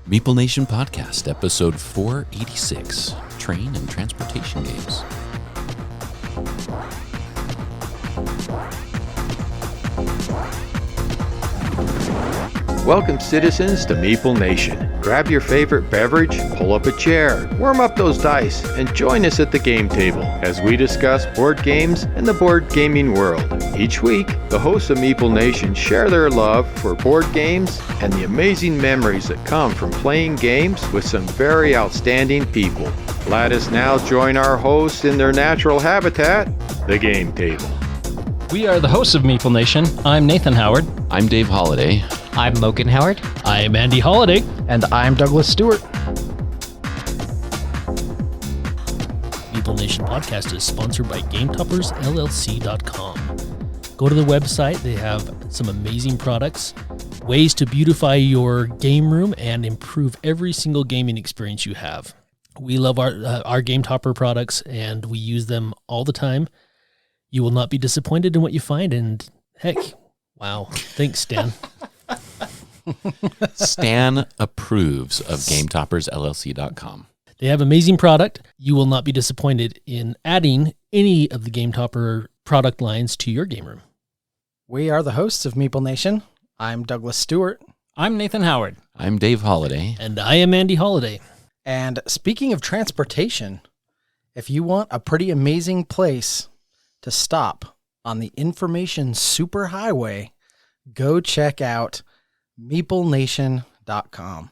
Meeple Nation Podcast, episode 486, Train and Transportation Games. Welcome, citizens, to Meeple Nation. Grab your favorite beverage, pull up a chair, warm up those dice, and join us at the game table as we discuss board games and the board gaming world. Each week, the hosts of Meeple Nation share their love for board games and the amazing memories that come from playing games with some very outstanding people. Let us now join our hosts in their natural habitat, the game table. We are the hosts of Meeple Nation. I'm Nathan Howard. I'm Dave Holliday. I'm Logan Howard. I'm Andy Holliday. And I'm Douglas Stewart. Meeple Nation Podcast is sponsored by GameToppersLLC.com. Go to the website. They have some amazing products, ways to beautify your game room and improve every single gaming experience you have. We love our Game Topper products, and we use them all the time. You will not be disappointed in what you find, and heck, wow. Thanks, Stan. Stan approves of GameToppersLLC.com. They have amazing product. You will not be disappointed in adding any of the Game Topper product lines to your game room. We are the hosts of Meeple Nation. I'm Douglas Stewart. I'm Nathan Howard. I'm Dave Holliday. And I am Andy Holliday. And speaking of transportation, if you want a pretty amazing place to stop on the information superhighway, go check out MeepleNation.com.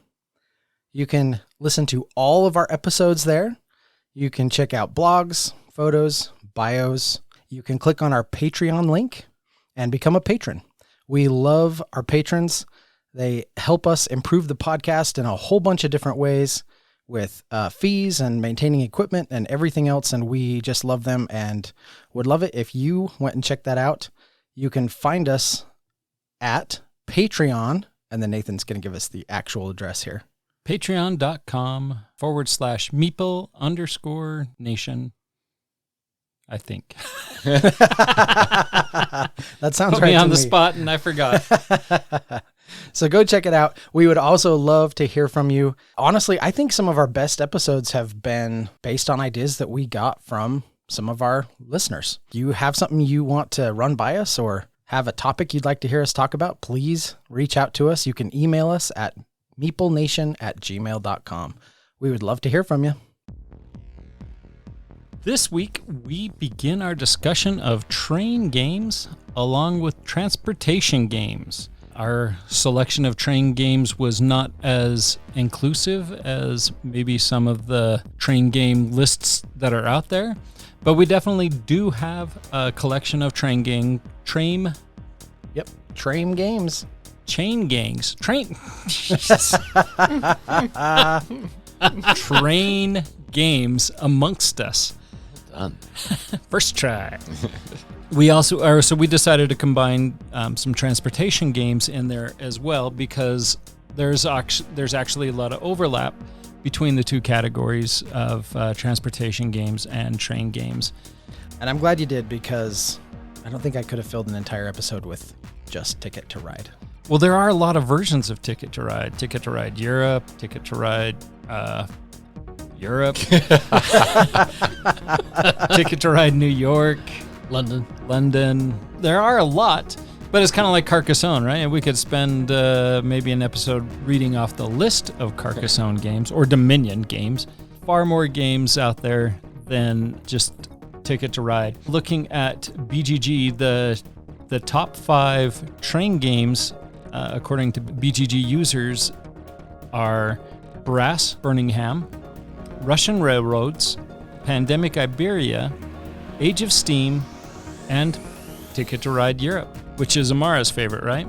You can listen to all of our episodes there. You can check out blogs, photos, bios. You can click on our Patreon link and become a patron. We love our patrons. They help us improve the podcast in a whole bunch of different ways with fees and maintaining equipment and everything else. And we just love them and would love it if you went and checked that out. You can find us at Patreon, and then Nathan's going to give us the actual address here. Patreon.com/Meeple_Nation. I think. That sounds Put right me on to the spot and I forgot. So go check it out. We would also love to hear from you. Honestly, I think some of our best episodes have been based on ideas that we got from some of our listeners. Do you have something you want to run by us or have a topic you'd like to hear us talk about? Please reach out to us. You can email us at meeplenation@gmail.com. We would love to hear from you. This week, we begin our discussion of train games along with transportation games. Our selection of train games was not as inclusive as maybe some of the train game lists that are out there, but we definitely do have a collection of train games. Train games. Chain gangs. Train games amongst us. Done. First try. We decided to combine some transportation games in there as well because there's actually a lot of overlap between the two categories of transportation games and train games. And I'm glad you did because I don't think I could have filled an entire episode with just Ticket to Ride. Well, there are a lot of versions of Ticket to Ride. Ticket to Ride Europe, Ticket to Ride Europe, Ticket to Ride New York, London. There are a lot, but it's kind of like Carcassonne, right? And we could spend maybe an episode reading off the list of Carcassonne games or Dominion games. Far more games out there than just Ticket to Ride. Looking at BGG, the top 5 train games, according to BGG users, are Brass Birmingham, Russian Railroads, Pandemic Iberia, Age of Steam, and Ticket to Ride Europe, which is Amara's favorite, right?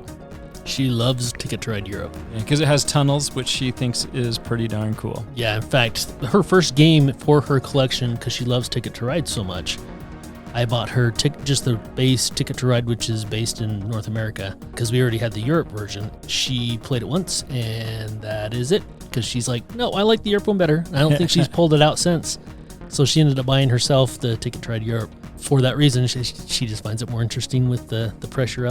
She loves Ticket to Ride Europe. Because it has tunnels, which she thinks is pretty darn cool. Yeah, in fact, her first game for her collection, because she loves Ticket to Ride so much, I bought her just the base Ticket to Ride, which is based in North America, because we already had the Europe version. She played it once, and that is it, because she's like, no, I like the Europe one better. I don't think she's pulled it out since. So she ended up buying herself the Ticket to Ride Europe. For that reason, she just finds it more interesting with the pressure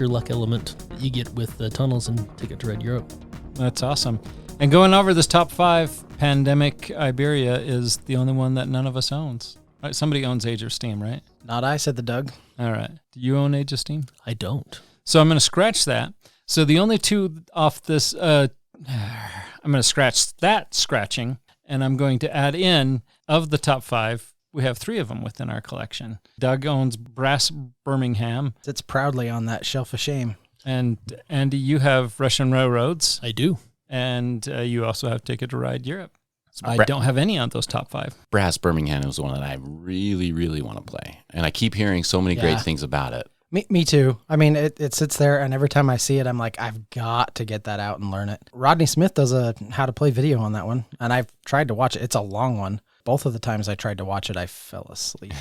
luck element that you get with the tunnels and Ticket to Ride Europe. That's awesome. And going over this top 5, Pandemic Iberia is the only one that none of us owns. Right, somebody owns Age of Steam, right? Not I, said the Doug. All right. Do you own Age of Steam? I don't. So I'm going to scratch that. So the only 2 off this, I'm going to scratch that scratching, and I'm going to add in, of the top 5, we have 3 of them within our collection. Doug owns Brass Birmingham. Sits proudly on that shelf of shame. And Andy, you have Russian Railroads. I do. And you also have Ticket to Ride Europe. I Bra- don't have any on those top 5. Brass Birmingham is the one that I really, really want to play. And I keep hearing so many great things about it. Me too. I mean, it sits there, and every time I see it, I'm like, I've got to get that out and learn it. Rodney Smith does a how to play video on that one, and I've tried to watch it. It's a long one. Both of the times I tried to watch it, I fell asleep.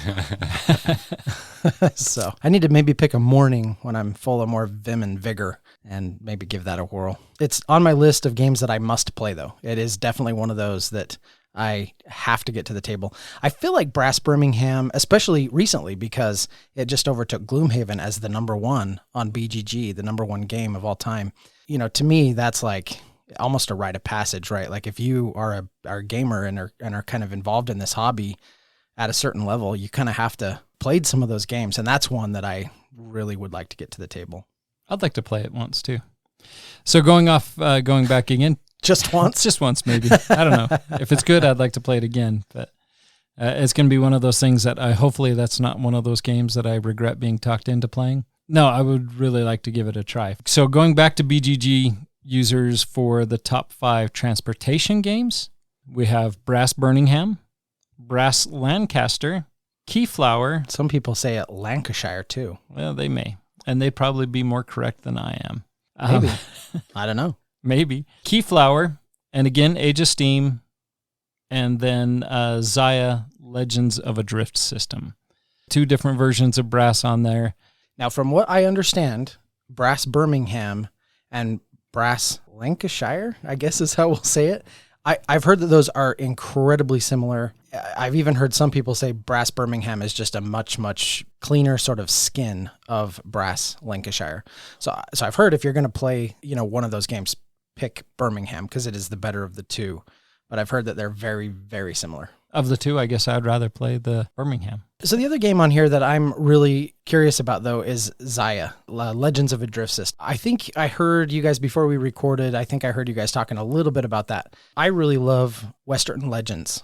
So I need to maybe pick a morning when I'm full of more vim and vigor and maybe give that a whirl. It's on my list of games that I must play, though. It is definitely one of those that I have to get to the table. I feel like Brass Birmingham, especially recently, because it just overtook Gloomhaven as the number 1 on BGG, the number 1 game of all time. You know, to me, that's like almost a rite of passage, right? Like if you are a gamer and are kind of involved in this hobby at a certain level, you kind of have to played some of those games. And that's one that I really would like to get to the table. I'd like to play it once too. So going back again, just once, just once, maybe. I don't know. If it's good, I'd like to play it again, but it's going to be one of those things that hopefully that's not one of those games that I regret being talked into playing. No, I would really like to give it a try. So going back to BGG users for the top 5 transportation games, we have Brass Birmingham, Brass Lancaster, Keyflower. Some people say it Lancashire too. Well, they may, and they'd probably be more correct than I am. Maybe. I don't know. Maybe. Keyflower, and again, Age of Steam, and then Xia, Legends of a Drift System. 2 different versions of Brass on there. Now, from what I understand, Brass Birmingham and Brass Lancashire, I guess is how we'll say it. I've heard that those are incredibly similar. I've even heard some people say Brass Birmingham is just a much, much cleaner sort of skin of Brass Lancashire. So I've heard if you're going to play, one of those games, pick Birmingham because it is the better of the 2. But I've heard that they're very, very similar. Of the 2, I guess I'd rather play the Birmingham. So the other game on here that I'm really curious about, though, is Xia, Legends of a Drift System. I think I heard you guys, before we recorded, I heard you guys talking a little bit about that. I really love Western Legends,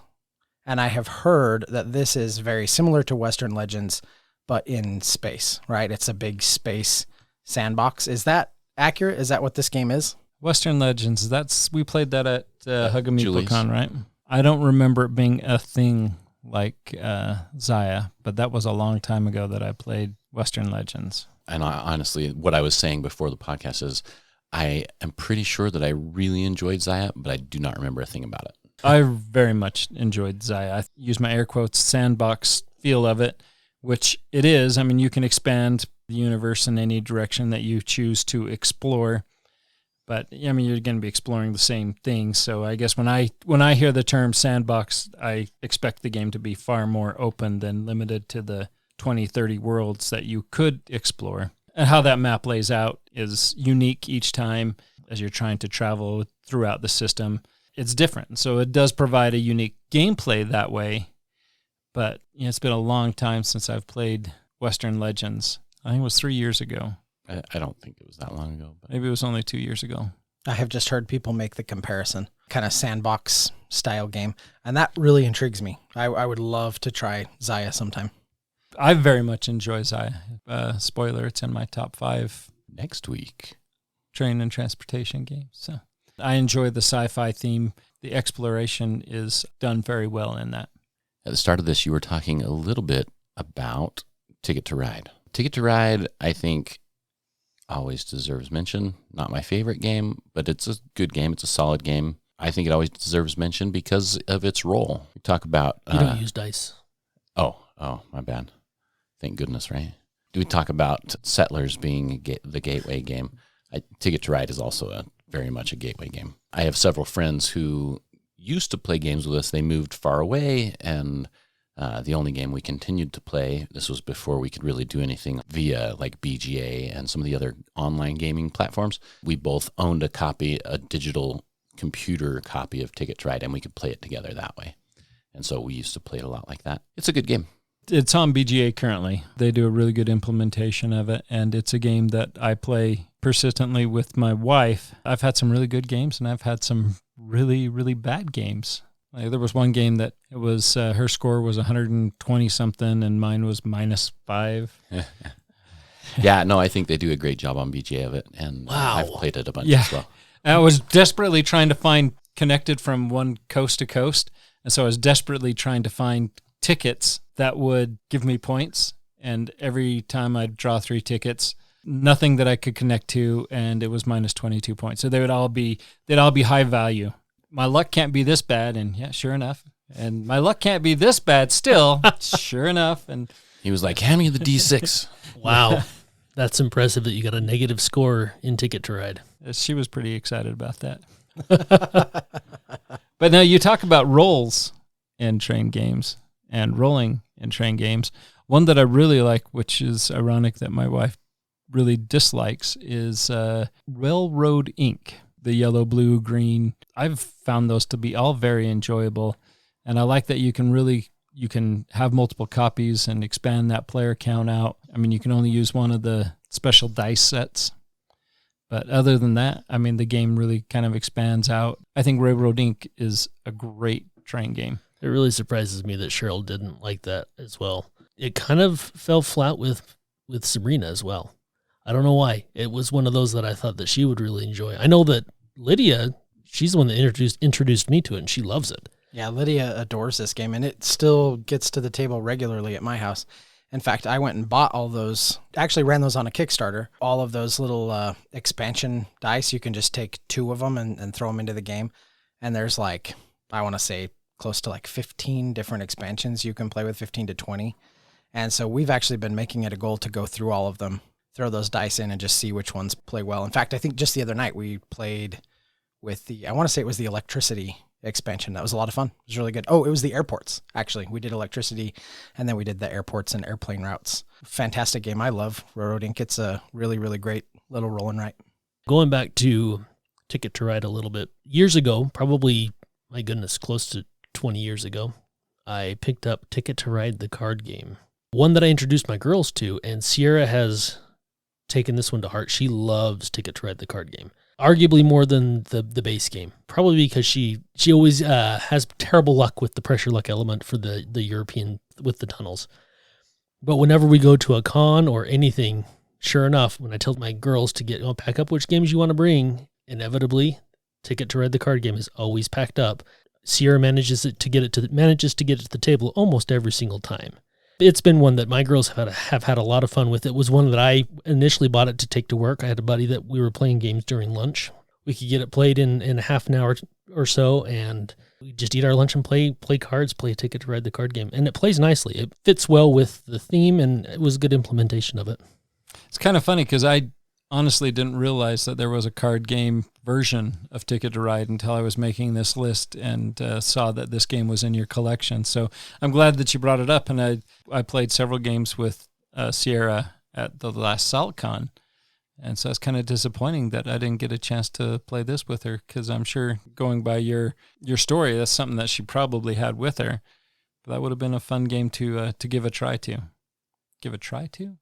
and I have heard that this is very similar to Western Legends, but in space, right? It's a big space sandbox. Is that accurate? Is that what this game is? Western Legends, we played that at Hug a Julie's. MeepleCon, right? I don't remember it being a thing like Xia, but that was a long time ago that I played Western Legends. And honestly, what I was saying before the podcast is I am pretty sure that I really enjoyed Xia, but I do not remember a thing about it. I very much enjoyed Xia. I use my air quotes sandbox feel of it, which it is. I mean, you can expand the universe in any direction that you choose to explore. But I mean, you're going to be exploring the same thing. So I guess when I hear the term sandbox, I expect the game to be far more open than limited to the 20, 30 worlds that you could explore. And how that map lays out is unique each time as you're trying to travel throughout the system. It's different. So it does provide a unique gameplay that way. But it's been a long time since I've played Western Legends. I think it was 3 years ago. I don't think it was that long ago. But Maybe it was only 2 years ago. I have just heard people make the comparison, kind of sandbox style game, and that really intrigues me. I would love to try Xia sometime. I very much enjoy Xia. Spoiler, it's in my top 5 next week. train and transportation games. So I enjoy the sci-fi theme. The exploration is done very well in that. At the start of this, you were talking a little bit about Ticket to Ride. Ticket to Ride, I think, always deserves mention. Not my favorite game, but it's a good game. It's a solid game. I think it always deserves mention because of its role. We talk about... You don't use dice. Oh, my bad. Thank goodness, right? Do we talk about Settlers being the gateway game? Ticket to Ride is also very much a gateway game. I have several friends who used to play games with us. They moved far away, and the only game we continued to play, this was before we could really do anything via like BGA and some of the other online gaming platforms. We both owned a digital computer copy of Ticket to Ride, and we could play it together that way. And so we used to play it a lot like that. It's a good game. It's on BGA currently. They do a really good implementation of it, and it's a game that I play persistently with my wife. I've had some really good games, and I've had some really, really bad games. Like there was one game that it was her score was 120-something, and mine was -5. Yeah, no, I think they do a great job on BGA of it, and Wow. I've played it a bunch Yeah. as well. I was desperately trying to find connected from one coast to coast, and so I was desperately trying to find tickets that would give me points, and every time I'd draw 3 tickets, nothing that I could connect to, and it was -22 points. So they'd all be high value. My luck can't be this bad, and yeah, sure enough. And my luck can't be this bad still, sure enough. And He was like, hand me the D6. Wow. That's impressive that you got a negative score in Ticket to Ride. she was pretty excited about that. But now you talk about rolls in train games and rolling in train games. One that I really like, which is ironic that my wife really dislikes, is Railroad Inc., the yellow, blue, green. I've found those to be all very enjoyable, and I like that you can have multiple copies and expand that player count out. I mean, you can only use one of the special dice sets, but other than that, I mean, the game really kind of expands out. I think Railroad Inc. is a great train game. It really surprises me that Cheryl didn't like that as well. It kind of fell flat with Sabrina as well. I don't know why. It was one of those that I thought that she would really enjoy. I know that Lydia, she's the one that introduced me to it, and she loves it. Yeah, Lydia adores this game, and it still gets to the table regularly at my house. In fact, I went and bought all those, actually ran those on a Kickstarter, all of those little expansion dice. You can just take 2 of them and throw them into the game. And there's like, I want to say close to like 15 different expansions you can play with, 15 to 20. And so we've actually been making it a goal to go through all of them, throw those dice in and just see which ones play well. In fact, I think just the other night we played with I want to say it was the electricity expansion. That was a lot of fun. It was really good. Oh, it was the airports, actually. We did electricity, and then we did the airports and airplane routes. Fantastic game. I love Railroad Inc. It's a really, really great little roll and write. Going back to Ticket to Ride a little bit, years ago, probably, my goodness, close to 20 years ago, I picked up Ticket to Ride, the card game. One that I introduced my girls to, and Sierra has taken this one to heart. She loves Ticket to Ride, the card game. Arguably more than the base game, probably because she always has terrible luck with the pressure luck element for the European with the tunnels. But whenever we go to a con or anything, sure enough, when I tell my girls to pack up which games you want to bring, inevitably Ticket to Ride, the card game is always packed up. Sierra manages to get it to the table almost every single time. It's been one that my girls have had a lot of fun with. It was one that I initially bought it to take to work. I had a buddy that we were playing games during lunch. We could get it played in half an hour or so, and we just eat our lunch and play cards, play a Ticket to Ride, the card game. And it plays nicely. It fits well with the theme, and it was a good implementation of it. It's kind of funny because I honestly didn't realize that there was a card game version of Ticket to Ride until I was making this list and saw that this game was in your collection. So I'm glad that you brought it up, and I played several games with Sierra at the last SaltCon, and so it's kind of disappointing that I didn't get a chance to play this with her, because I'm sure, going by your story, that's something that she probably had with her. But that would have been a fun game to give a try to. Give a try to?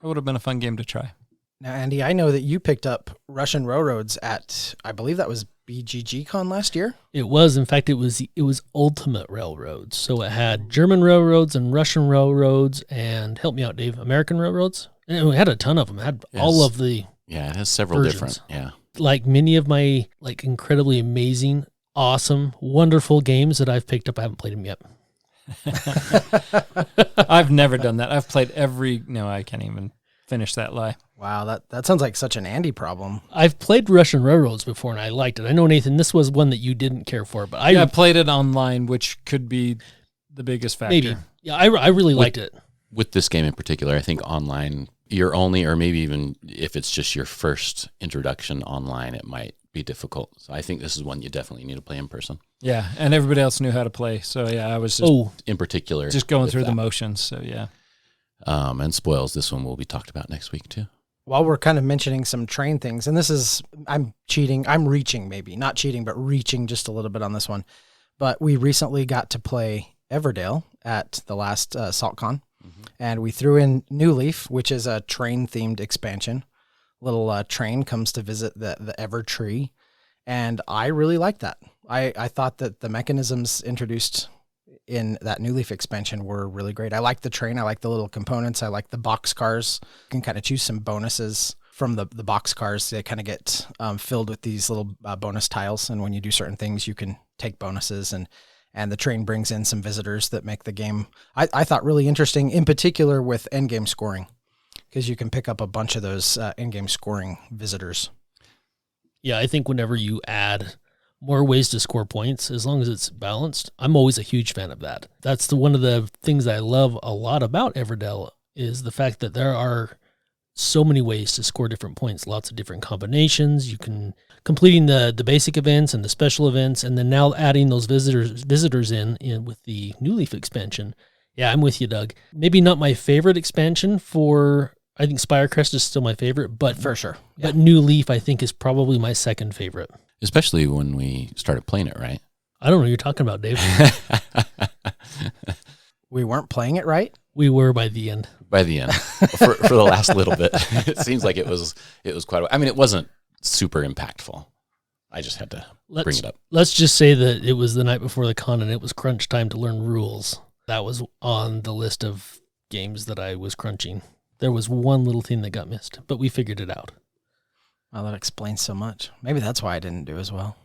That would have been a fun game to try. Now, Andy, I know that you picked up Russian Railroads at, I believe that was BGG Con last year. It was. In fact, it was Ultimate Railroads. So it had German railroads and Russian railroads and, help me out, Dave, American railroads. And we had a ton of them. It had all of the Yeah, it has several versions. different. Yeah. Like many of my incredibly amazing, awesome, wonderful games that I've picked up. I haven't played them yet. I've never done that. I've played I can't even finish that lie. Wow, that sounds like such an Andy problem. I've played Russian Railroads before, and I liked it. I know, Nathan, this was one that you didn't care for, but I played it online, which could be the biggest factor. maybe. Yeah, I really liked it. With this game in particular, I think online, you're only, or maybe even if it's just your first introduction online, it might be difficult. So I think this is one you definitely need to play in person. Yeah, and everybody else knew how to play. So yeah, I was just In particular, going with through the that. motions. So yeah. And Spoils, this one will be talked about next week too. while we're kind of mentioning some train things, and this is, I'm reaching maybe, not cheating, but reaching just a little bit on this one. But we recently got to play Everdale at the last SaltCon, and we threw in New Leaf, which is a train-themed expansion. Little train comes to visit the Ever Tree, and I really liked that. I thought that the mechanisms introduced in that New Leaf expansion were really great. I like the train. I like the little components. I like the box cars. You can kind of choose some bonuses from the box cars. They kind of get filled with these little bonus tiles. And when you do certain things, you can take bonuses. And the train brings in some visitors that make the game, I thought, really interesting, in particular with endgame scoring, because you can pick up a bunch of those endgame scoring visitors. Yeah, I think whenever you add more ways to score points, as long as it's balanced, I'm always a huge fan of that. That's one of the things I love a lot about Everdell is the fact that there are so many ways to score different points, lots of different combinations. You can completing the basic events and the special events, and then now adding those visitors in with the New Leaf expansion. Yeah, I'm with you, Doug. Maybe not my favorite expansion for, I think Spirecrest is still my favorite, but for sure. But New Leaf I think is probably my second favorite. Especially when we started playing it, right? I don't know what you're talking about, Dave. We weren't playing it right? We were by the end. By the end. For the last little bit. It seems like it was quite I mean, it wasn't super impactful. I just had to bring it up. Let's just say that it was the night before the con and it was crunch time to learn rules. That was on the list of games that I was crunching. There was one little thing that got missed, but we figured it out. Well, that explains so much. Maybe that's why I didn't do as well.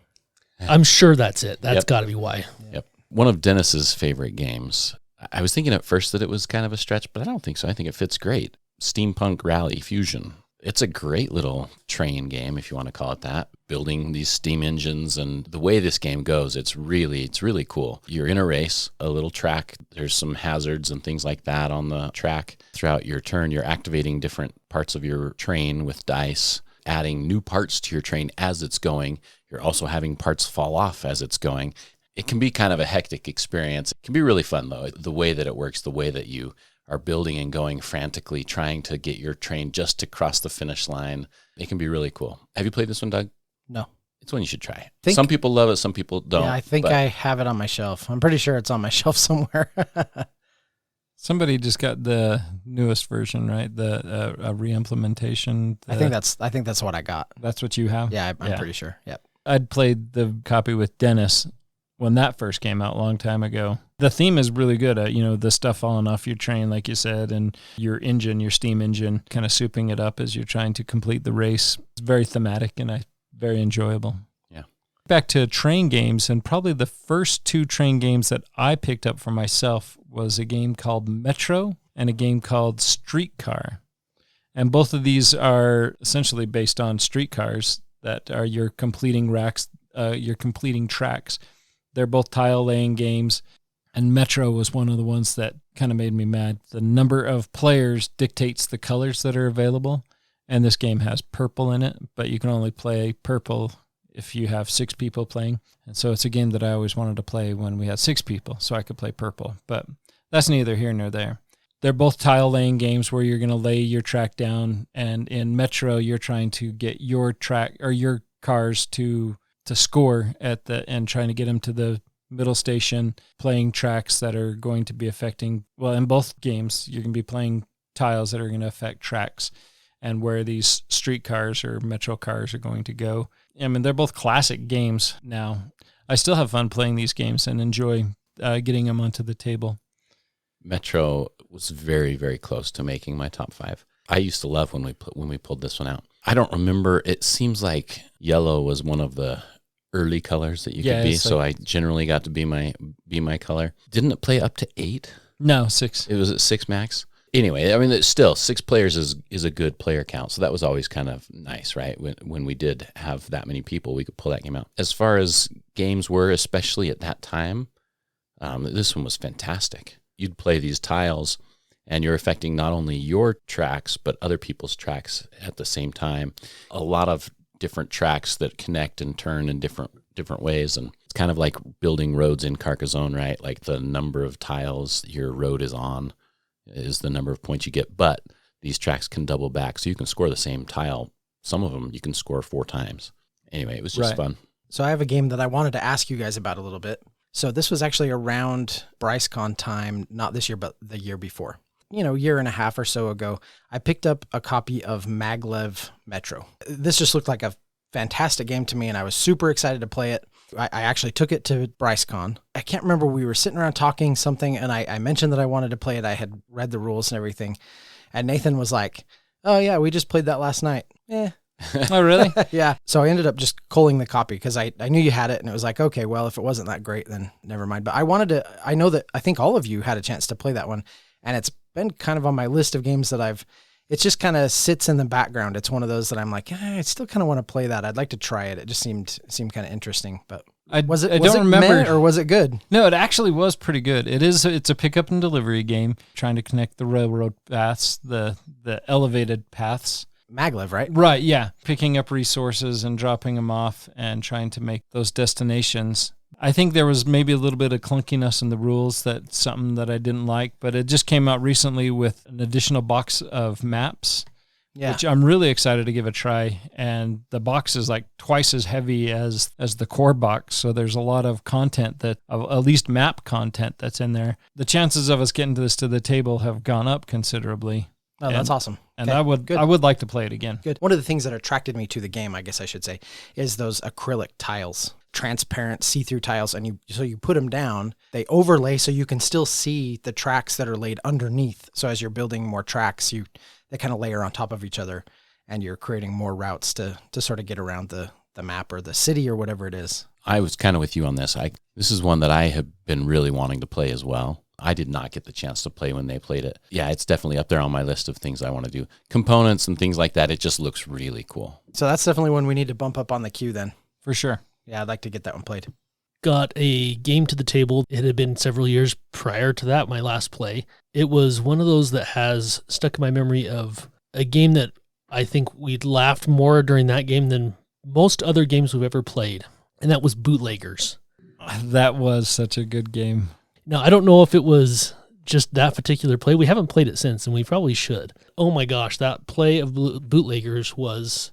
I'm sure that's it. That's got to be why. Yep. One of Dennis's favorite games. I was thinking at first that it was kind of a stretch, but I don't think so. I think it fits great. Steampunk Rally Fusion. It's a great little train game, if you want to call it that. Building these steam engines, and the way this game goes, it's really cool. You're in a race, a little track. There's some hazards and things like that on the track. Throughout your turn, you're activating different parts of your train with dice, adding new parts to your train as it's going. You're also having parts fall off as it's going. It can be kind of a hectic experience. It can be really fun, though, the way that it works, the way that you are building and going frantically, trying to get your train just to cross the finish line. It can be really cool. Have you played this one, Doug? No. It's one you should try. Some people love it, some people don't. Yeah, I think I have it on my shelf. I'm pretty sure it's on my shelf somewhere. Somebody just got the newest version, right? The re-implementation. I think that's what I got. That's what you have? Yeah, I'm pretty sure. Yep. I'd played the copy with Dennis when that first came out a long time ago. The theme is really good. The stuff falling off your train, like you said, and your engine, your steam engine, kind of souping it up as you're trying to complete the race. It's very thematic and very enjoyable. Yeah. Back to train games, and probably the first two train games that I picked up for myself was a game called Metro and a game called Streetcar. And both of these are essentially based on streetcars that are you're completing tracks. They're both tile laying games. And Metro was one of the ones that kind of made me mad. The number of players dictates the colors that are available. And this game has purple in it, but you can only play purple if you have 6 people playing. And so it's a game that I always wanted to play when we had 6 people, so I could play purple. But that's neither here nor there. They're both tile laying games where you're going to lay your track down. And in Metro, you're trying to get your track or your cars to score at the end, trying to get them to the middle station, playing tracks that are going to be affecting, well, in both games, you're going to be playing tiles that are going to affect tracks and where these street cars or metro cars are going to go. I mean, they're both classic games now. I still have fun playing these games and enjoy getting them onto the table. Metro was very, very close to making my top 5. I used to love when we pulled this one out. I don't remember. It seems like yellow was one of the early colors that you could be, so I generally got to be my color. Didn't it play up to 8? No, 6. It was at 6 max. Anyway, I mean, it's still 6 players is a good player count, so that was always kind of nice, right? When we did have that many people, we could pull that game out. As far as games were, especially at that time, this one was fantastic. You'd play these tiles, and you're affecting not only your tracks, but other people's tracks at the same time. A lot of different tracks that connect and turn in different ways, and it's kind of like building roads in Carcassonne, right? Like the number of tiles your road is on is the number of points you get, but these tracks can double back, so you can score the same tile. Some of them you can score 4 times. Anyway, it was just fun. So I have a game that I wanted to ask you guys about a little bit. So this was actually around BryceCon time, not this year, but the year before. Year and a half or so ago, I picked up a copy of Maglev Metro. This just looked like a fantastic game to me, and I was super excited to play it. I actually took it to BryceCon. I can't remember, we were sitting around talking something, and I mentioned that I wanted to play it. I had read the rules and everything. And Nathan was like, oh yeah, we just played that last night. Oh, really? Yeah. So I ended up just culling the copy because I knew you had it, and it was like, okay, well, if it wasn't that great, then never mind. But I think all of you had a chance to play that one, and it's been kind of on my list of games that it just kind of sits in the background. It's one of those that I'm like, I still kind of want to play that. I'd like to try it. It just seemed kind of interesting, but was it meh, or was it good? No, it actually was pretty good. It's a pickup and delivery game, trying to connect the railroad paths, the elevated paths. Maglev, right? Right, yeah. Picking up resources and dropping them off and trying to make those destinations. I think there was maybe a little bit of clunkiness in the rules, that's something that I didn't like, but it just came out recently with an additional box of maps, which I'm really excited to give a try. And the box is like twice as heavy as the core box, so there's a lot of content, at least map content, that's in there. The chances of us getting to the table have gone up considerably. Oh, that's awesome. And okay, I would like to play it again. Good. One of the things that attracted me to the game, I guess I should say, is those acrylic tiles, transparent see-through tiles, and you put them down, they overlay so you can still see the tracks that are laid underneath. So as you're building more tracks, they kind of layer on top of each other, and you're creating more routes to sort of get around the map or the city or whatever it is. I was kind of with you on this. This is one that I have been really wanting to play as well. I did not get the chance to play when they played it. Yeah, it's definitely up there on my list of things I want to do. Components and things like that, it just looks really cool. So that's definitely one we need to bump up on the queue then. For sure. Yeah, I'd like to get that one played. Got a game to the table. It had been several years prior to that, my last play. It was one of those that has stuck in my memory of a game that I think we'd laughed more during that game than most other games we've ever played, and that was Bootleggers. That was such a good game. Now, I don't know if it was just that particular play. We haven't played it since, and we probably should. Oh my gosh, that play of Bootleggers was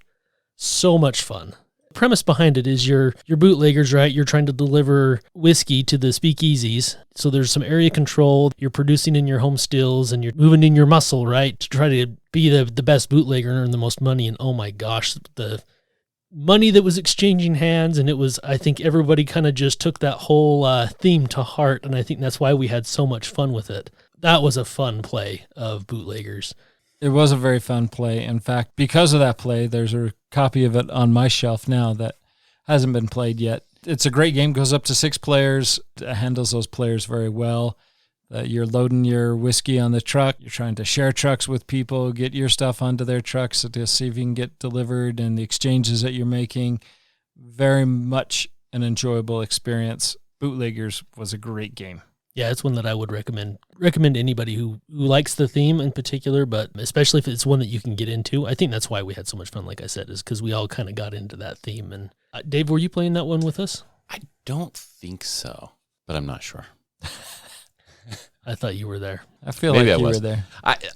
so much fun. The premise behind it is you're bootleggers, right? You're trying to deliver whiskey to the speakeasies. So there's some area control. You're producing in your home stills, and you're moving in your muscle, right? To try to be the best bootlegger and earn the most money. And oh my gosh, the money that was exchanging hands, and it was, I think everybody kind of just took that whole theme to heart, and I think that's why we had so much fun with it. That was a fun play of Bootleggers. It was a very fun play. In fact, because of that play, there's a copy of it on my shelf now that hasn't been played yet. It's a great game, goes up to 6 players, it handles those players very well. You're loading your whiskey on the truck. You're trying to share trucks with people, get your stuff onto their trucks to see if you can get delivered, and the exchanges that you're making. Very much an enjoyable experience. Bootleggers was a great game. Yeah, it's one that I would recommend anybody who likes the theme in particular, but especially if it's one that you can get into. I think that's why we had so much fun, like I said, is because we all kind of got into that theme. And Dave, were you playing that one with us? I don't think so, but I'm not sure. I thought you were there. I feel maybe like you were there.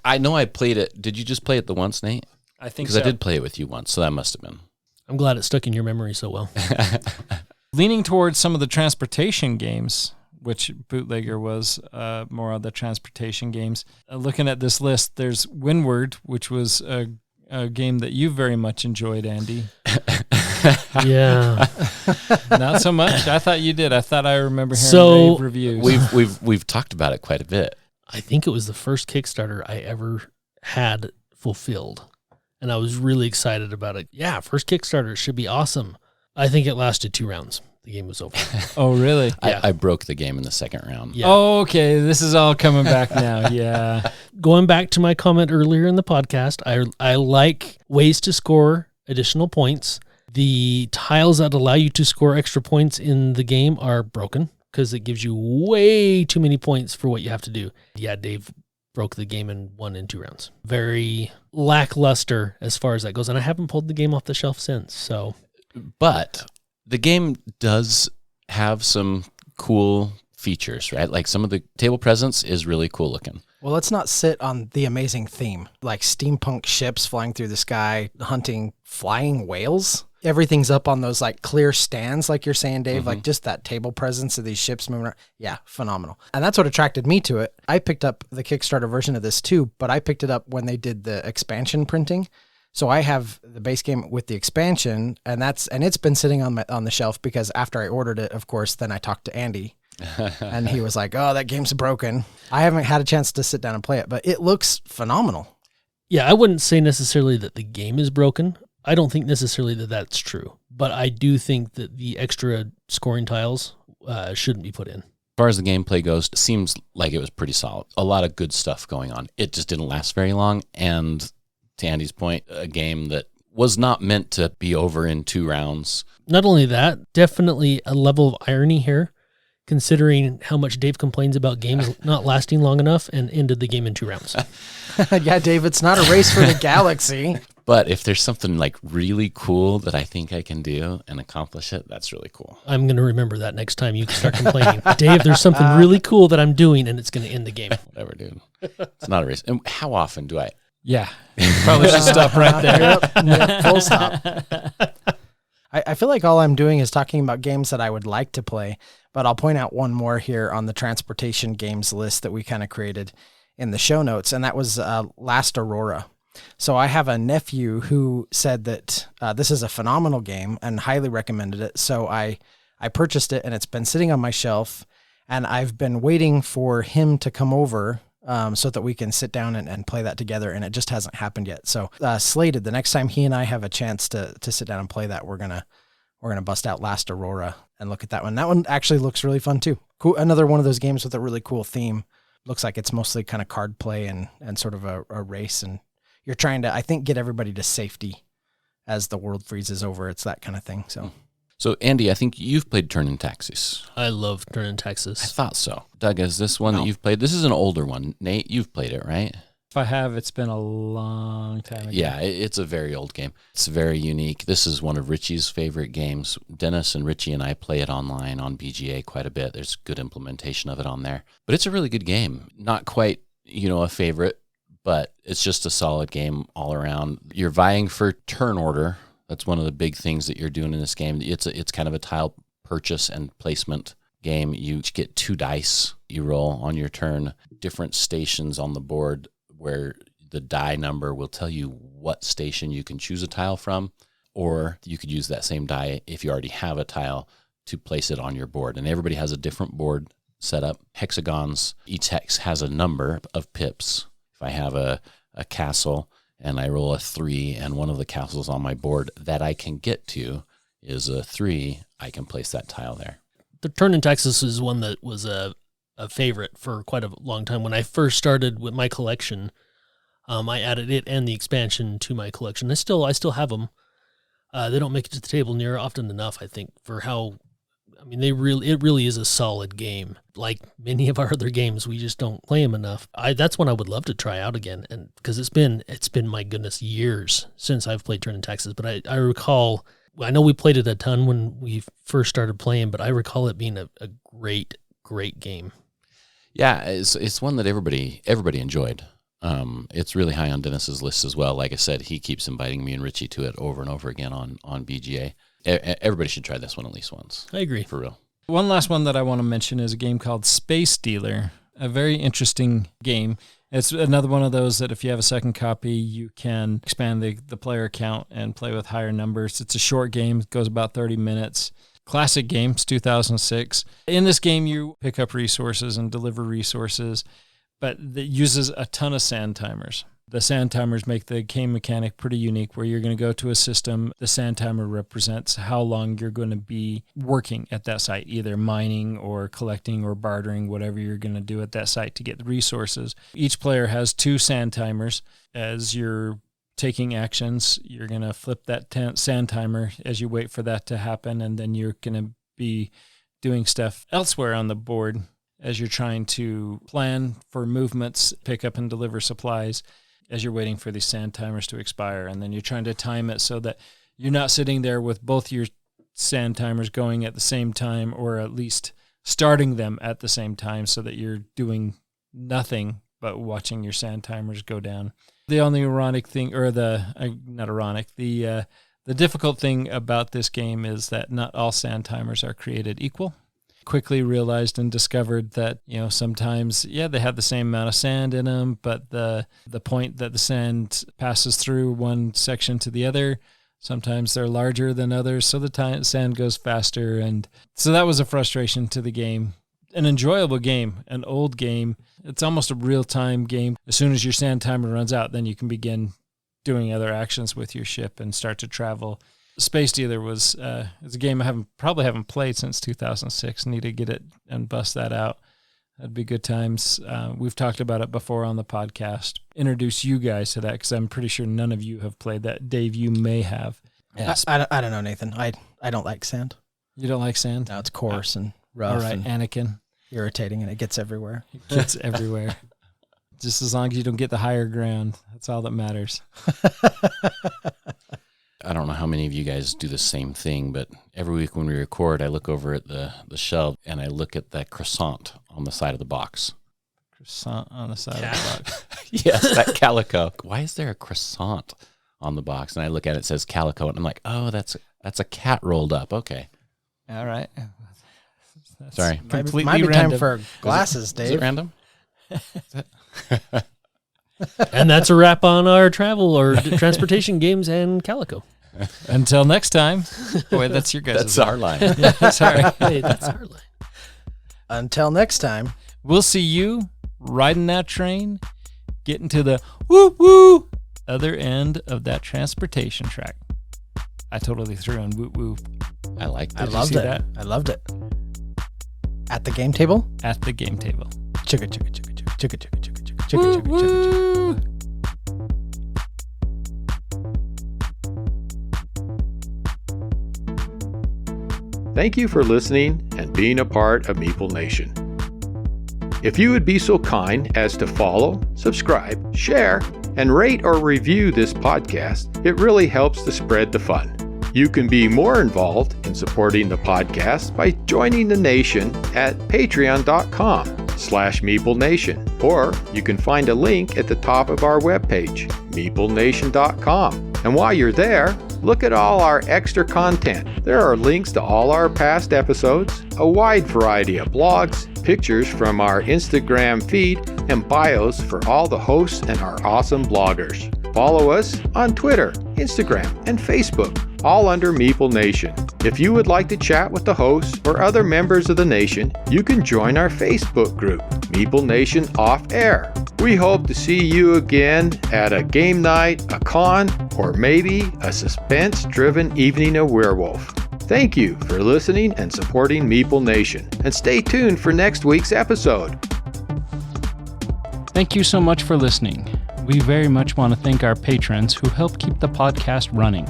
I know I played it. Did you just play it the once, Nate? I think so. Because I did play it with you once, so that must have been. I'm glad it stuck in your memory so well. Leaning towards some of the transportation games, which Bootlegger was more of the transportation games. Looking at this list, there's Windward, which was a game that you very much enjoyed, Andy. Yeah. Not so much. I thought you did. I thought I remember hearing rave reviews. We've talked about it quite a bit. I think it was the first Kickstarter I ever had fulfilled, and I was really excited about it. Yeah, first Kickstarter should be awesome. I think it lasted 2 rounds. The game was over. Oh, really? Yeah. I broke the game in the second round. Yeah. Oh, okay. This is all coming back now. Yeah. Going back to my comment earlier in the podcast, I like ways to score additional points. The tiles that allow you to score extra points in the game are broken because it gives you way too many points for what you have to do. Yeah, Dave broke the game in 1 and 2 rounds. Very lackluster as far as that goes, and I haven't pulled the game off the shelf since. So, but the game does have some cool features, right? Like some of the table presence is really cool looking. Well, let's not sit on the amazing theme, like steampunk ships flying through the sky, hunting flying whales. Everything's up on those like clear stands, like you're saying, Dave, like just that table presence of these ships moving around. Yeah, phenomenal. And that's what attracted me to it. I picked up the Kickstarter version of this too, but I picked it up when they did the expansion printing. So I have the base game with the expansion, and it's been sitting on the shelf because after I ordered it, of course, then I talked to Andy. And he was like, "Oh, that game's broken." I haven't had a chance to sit down and play it, but it looks phenomenal. Yeah, I wouldn't say necessarily that the game is broken. I don't think necessarily that that's true, but I do think that the extra scoring tiles shouldn't be put in. As far as the gameplay goes, it seems like it was pretty solid. A lot of good stuff going on. It just didn't last very long, and to Andy's point, a game that was not meant to be over in 2 rounds. Not only that, definitely a level of irony here, considering how much Dave complains about games not lasting long enough and ended the game in 2 rounds. Yeah, Dave, it's not a race for the galaxy. But if there's something like really cool that I think I can do and accomplish it, that's really cool. I'm going to remember that next time you start complaining. Dave, there's something really cool that I'm doing and it's going to end the game. Whatever, dude. It's not a race. And how often do I? Yeah. Probably should stop right there. Yep, full stop. I feel like all I'm doing is talking about games that I would like to play, but I'll point out one more here on the transportation games list that we kind of created in the show notes, and that was Last Aurora. So I have a nephew who said that this is a phenomenal game and highly recommended it. So I purchased it, and it's been sitting on my shelf, and I've been waiting for him to come over so that we can sit down and play that together, and it just hasn't happened yet. So slated, the next time he and I have a chance to sit down and play that, we're gonna bust out Last Aurora and look at that one. That one actually looks really fun too. Cool, another one of those games with a really cool theme. Looks like it's mostly kind of card play and sort of a race, and you're trying to, I think, get everybody to safety as the world freezes over. It's that kind of thing. So Andy, I think you've played Turnin' Taxis. I love Turnin' I Texas. thought so. Doug, is this one that you've played? This is an older one. Nate, you've played it, right? If I have, it's been a long time ago. Yeah, it's a very old game. It's very unique. This is one of Richie's favorite games. Dennis and Richie and I play it online on BGA quite a bit. There's good implementation of it on there. But it's a really good game. Not quite, a favorite, but it's just a solid game all around. You're vying for turn order. That's one of the big things that you're doing in this game. It's kind of a tile purchase and placement game. You get 2 dice. You roll on your turn, different stations on the board where the die number will tell you what station you can choose a tile from, or you could use that same die if you already have a tile to place it on your board. And everybody has a different board set up. Hexagons, each hex has a number of pips. If I have a castle and I roll a 3 and one of the castles on my board that I can get to is a 3, I can place that tile there. The Turnin' Texas is one that was a favorite for quite a long time. When I first started with my collection, I added it and the expansion to my collection. I still have them. They don't make it to the table near often enough, I think, for how, it really is a solid game. Like many of our other games, we just don't play them enough. That's one I would love to try out again, and because it's been my goodness years since I've played Turnin' Texas. But I recall, I know we played it a ton when we first started playing, but I recall it being a great game. Yeah, it's one that everybody enjoyed. It's really high on Dennis's list as well. Like I said, he keeps inviting me and Richie to it over and over again on BGA. Everybody should try this one at least once. I agree. For real. One last one that I want to mention is a game called Space Dealer, a very interesting game. It's another one of those that if you have a second copy, you can expand the player count and play with higher numbers. It's a short game. It goes about 30 minutes. Classic game, it's 2006. In this game, you pick up resources and deliver resources, but it uses a ton of sand timers. The sand timers make the game mechanic pretty unique, where you're going to go to a system. The sand timer represents how long you're going to be working at that site, either mining or collecting or bartering, whatever you're going to do at that site to get the resources. Each player has 2 sand timers. As you're taking actions, you're going to flip that sand timer as you wait for that to happen, and then you're going to be doing stuff elsewhere on the board as you're trying to plan for movements, pick up and deliver supplies, as you're waiting for these sand timers to expire. And then you're trying to time it so that you're not sitting there with both your sand timers going at the same time, or at least starting them at the same time, so that you're doing nothing but watching your sand timers go down. The only ironic thing, or not ironic, the difficult thing about this game is that not all sand timers are created equal. Quickly realized and discovered that, sometimes, they have the same amount of sand in them, but the point that the sand passes through one section to the other, sometimes they're larger than others, so the sand goes faster. And so that was a frustration to the game. An enjoyable game, an old game. It's almost a real-time game. As soon as your sand timer runs out, then you can begin doing other actions with your ship and start to travel. Space Dealer was it's a game I probably haven't played since 2006. Need to get it and bust that out. That'd be good times. We've talked about it before on the podcast. Introduce you guys to that because I'm pretty sure none of you have played that. Dave, you may have. Yes. I don't know, Nathan. I don't like sand. You don't like sand? No, it's coarse and rough. All right, and Anakin. irritating, and it gets everywhere. It gets everywhere. Just as long as you don't get the higher ground. That's all that matters. I don't know how many of you guys do the same thing, but every week when we record, I look over at the shelf and I look at that croissant on the side of the box. Croissant on the side of the box. Yes, that calico. Why is there a croissant on the box? And I look at it, it says calico, and I'm like, oh, that's a cat rolled up. Okay. All right. Sorry. Completely Might be random. time for glasses, Is Dave. it random? And that's a wrap on our travel or transportation games and Calico. Until next time. Wait, that's your guys'. That's our line. Yeah, sorry. Hey, that's our line. Until next time. We'll see you riding that train, getting to the woo-woo other end of that transportation track. I totally threw in woo-woo. I like I that. you loved see it. that? I loved it. At the game table. At the game table. Chugga chugga chugga chugga chugga chugga chugga chugga chugga chugga chugga chugga. Thank you for listening and being a part of Meeple Nation. If you would be so kind as to follow, subscribe, share, and rate or review this podcast, it really helps to spread the fun. You can be more involved in supporting the podcast by joining the nation at patreon.com/MeepleNation, or you can find a link at the top of our webpage, meeplenation.com. And while you're there, look at all our extra content. There are links to all our past episodes, a wide variety of blogs, pictures from our Instagram feed, and bios for all the hosts and our awesome bloggers. Follow us on Twitter, Instagram, and Facebook, all under Meeple Nation. If you would like to chat with the hosts or other members of the nation, you can join our Facebook group, Meeple Nation Off Air. We hope to see you again at a game night, a con, or maybe a suspense-driven evening of Werewolf. Thank you for listening and supporting Meeple Nation, and stay tuned for next week's episode. Thank you so much for listening. We very much want to thank our patrons who help keep the podcast running.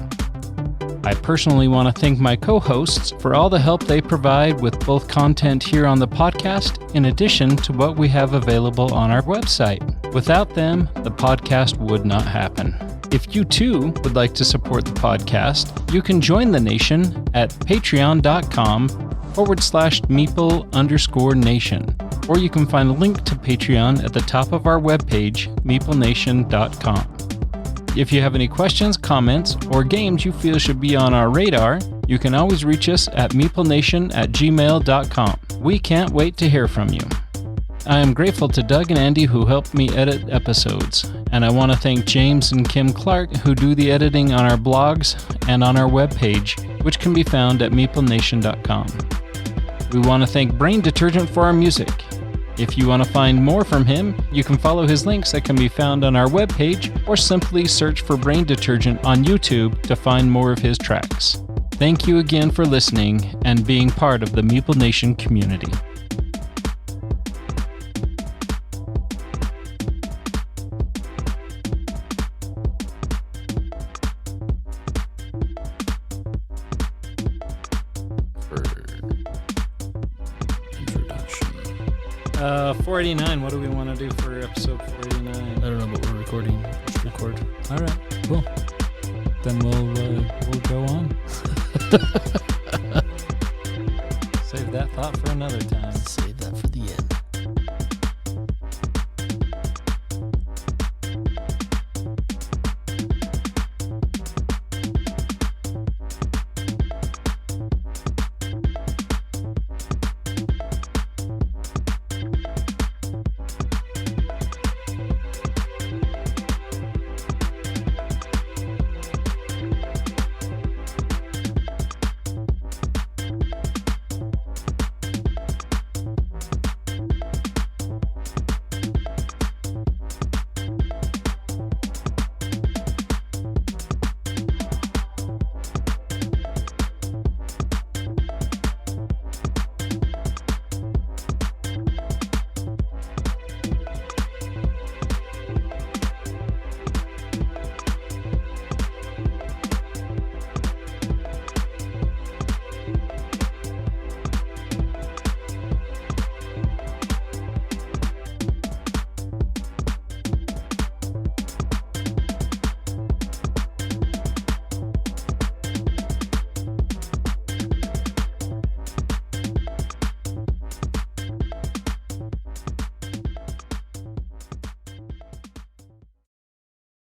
I personally want to thank my co-hosts for all the help they provide with both content here on the podcast, in addition to what we have available on our website. Without them, the podcast would not happen. If you too would like to support the podcast, you can join the nation at patreon.com/Meeple_nation. Or you can find a link to Patreon at the top of our webpage, meeplenation.com. If you have any questions, comments, or games you feel should be on our radar, you can always reach us at meeplenation@gmail.com. We can't wait to hear from you. I am grateful to Doug and Andy who helped me edit episodes, and I want to thank James and Kim Clark who do the editing on our blogs and on our webpage, which can be found at meeplenation.com. We want to thank Brain Detergent for our music. If you want to find more from him, you can follow his links that can be found on our webpage, or simply search for Brain Detergent on YouTube to find more of his tracks. Thank you again for listening and being part of the Meeple Nation community. For introduction. 489, what do we want to do for episode 489? I don't know, but we're recording. Let's record. All right, cool. Then we'll go on. Save that thought for another time. Save that for the end.